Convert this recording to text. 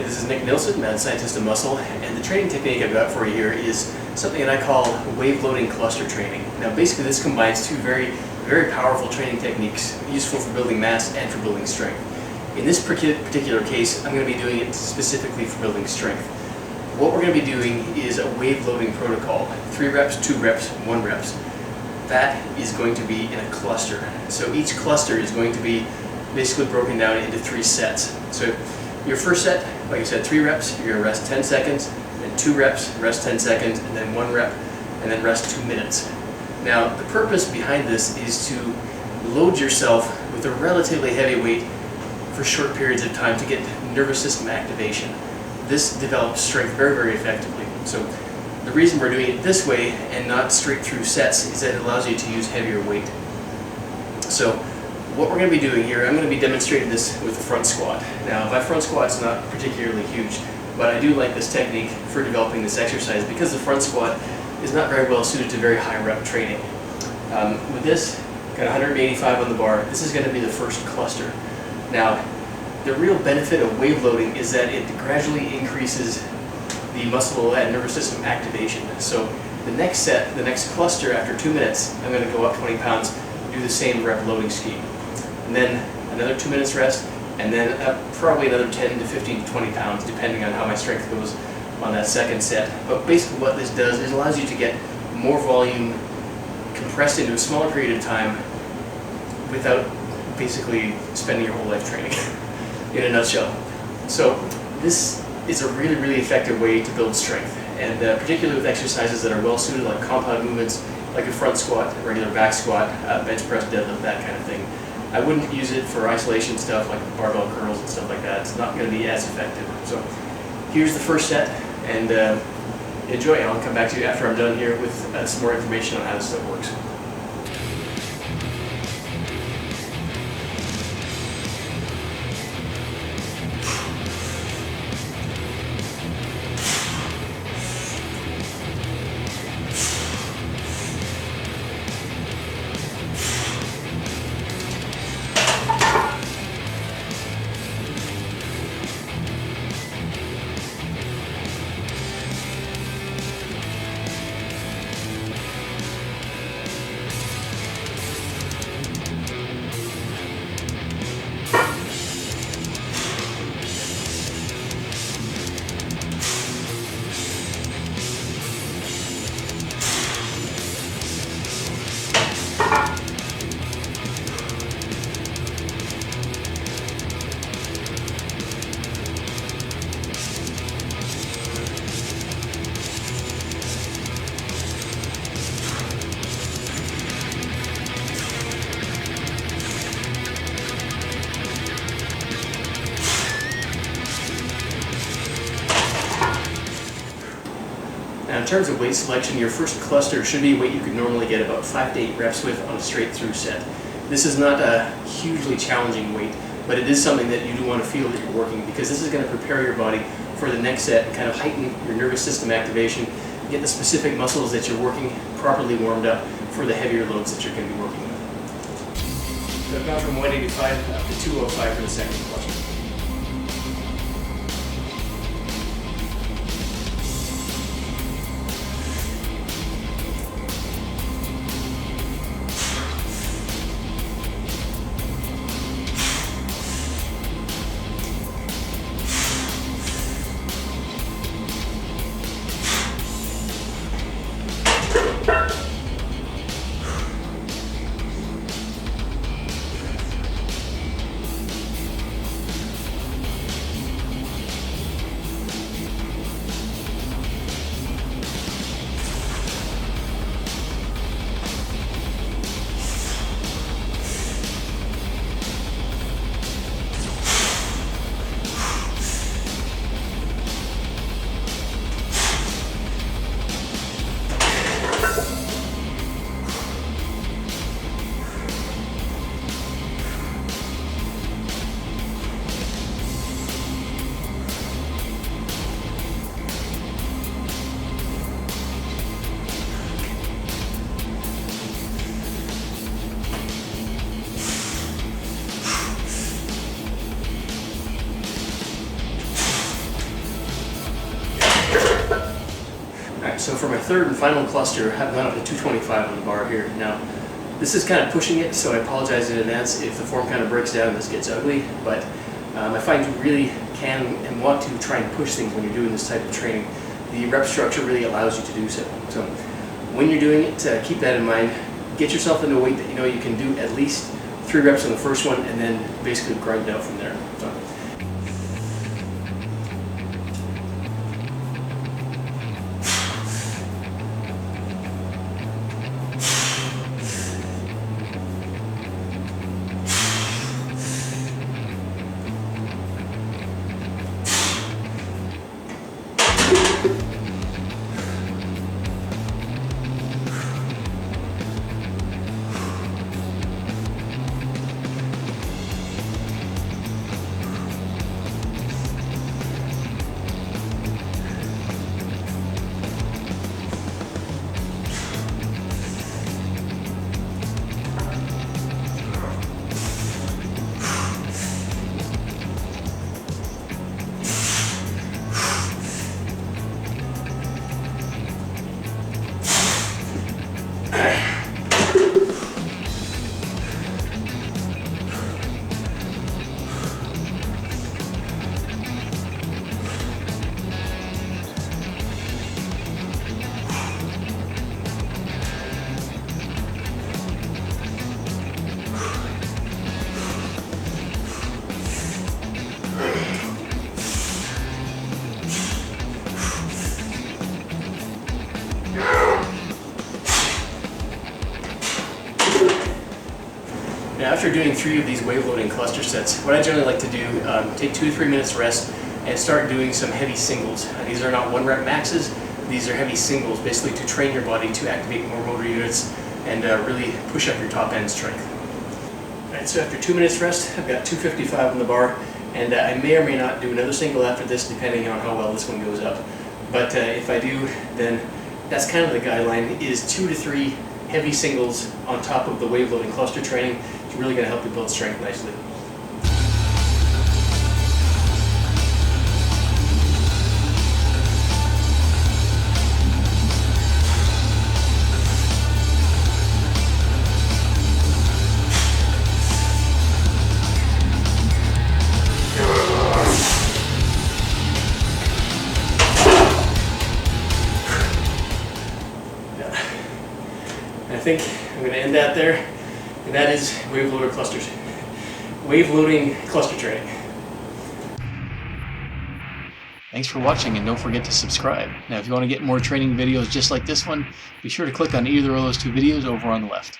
This is Nilsson, mad scientist of muscle, and the training technique I've got for you here is something that I call wave loading cluster training. Now basically this combines two very powerful training techniques useful for building mass and for building strength. In this particular case, I'm going to be doing it specifically for building strength. What we're going to be doing is a wave loading protocol. 3 reps, 2 reps, 1 reps. That is going to be in a cluster. So each cluster is going to be basically broken down into 3 sets. So your first set, like I said, 3 reps, you're going to rest 10 seconds, then 2 reps, rest 10 seconds, and then 1 rep, and then rest 2 minutes. Now, the purpose behind this is to load yourself with a relatively heavy weight for short periods of time to get nervous system activation. This develops strength very effectively. So the reason we're doing it this way and not straight through sets is that it allows you to use heavier weight. So what we're going to be doing here, I'm going to be demonstrating this with the front squat. Now, my front squat's not particularly huge, but I do like this technique for developing this exercise because the front squat is not very well suited to very high rep training. With this, got 185 on the bar, this is going to be the first cluster. Now, the real benefit of wave loading is that it gradually increases the muscle and nervous system activation. So the next set, the next cluster after 2 minutes, I'm going to go up 20 pounds, do the same rep loading scheme. And then another 2 minutes rest, and then probably another 10 to 15 to 20 pounds, depending on how my strength goes on that second set. But basically what this does is it allows you to get more volume compressed into a smaller period of time without basically spending your whole life training, in a nutshell. So this is a really effective way to build strength, and particularly with exercises that are well suited, like compound movements, like a front squat, a regular back squat, bench press, deadlift, that kind of thing. I wouldn't use it for isolation stuff like barbell curls and stuff like that. It's not going to be as effective. So here's the first set, and enjoy. I'll come back to you after I'm done here with some more information on how this stuff works. Now in terms of weight selection, your first cluster should be a weight you could normally get about 5 to 8 reps with on a straight through set. This is not a hugely challenging weight, but it is something that you do want to feel that you're working, because this is going to prepare your body for the next set and kind of heighten your nervous system activation, get the specific muscles that you're working properly warmed up for the heavier loads that you're going to be working with. So I've gone from 185 up to 205 for the second cluster. Alright, so for my third and final cluster, I've gone up to 225 on the bar here. Now, this is kind of pushing it, so I apologize in advance if the form kind of breaks down and this gets ugly, but I find you really can and want to try and push things when you're doing this type of training. The rep structure really allows you to do so. So when you're doing it, keep that in mind. Get yourself into a weight that you know you can do at least 3 reps on the first one, and then basically grind it out from there. So. Now, after doing 3 of these wave loading cluster sets, what I generally like to do, take 2 to 3 minutes rest and start doing some heavy singles. These are not 1 rep maxes, these are heavy singles, basically to train your body to activate more motor units and really push up your top end strength. Alright, so after 2 minutes rest, I've got 255 on the bar, and I may or may not do another single after this depending on how well this one goes up. But if I do, then that's kind of the guideline, is 2 to 3 heavy singles on top of the wave loading cluster training. It's really going to help you build strength nicely. I think I'm going to end that there, and that is wave loading cluster training. Thanks for watching, and don't forget to subscribe. Now if you want to get more training videos just like this one, be sure to click on either of those 2 videos over on the left.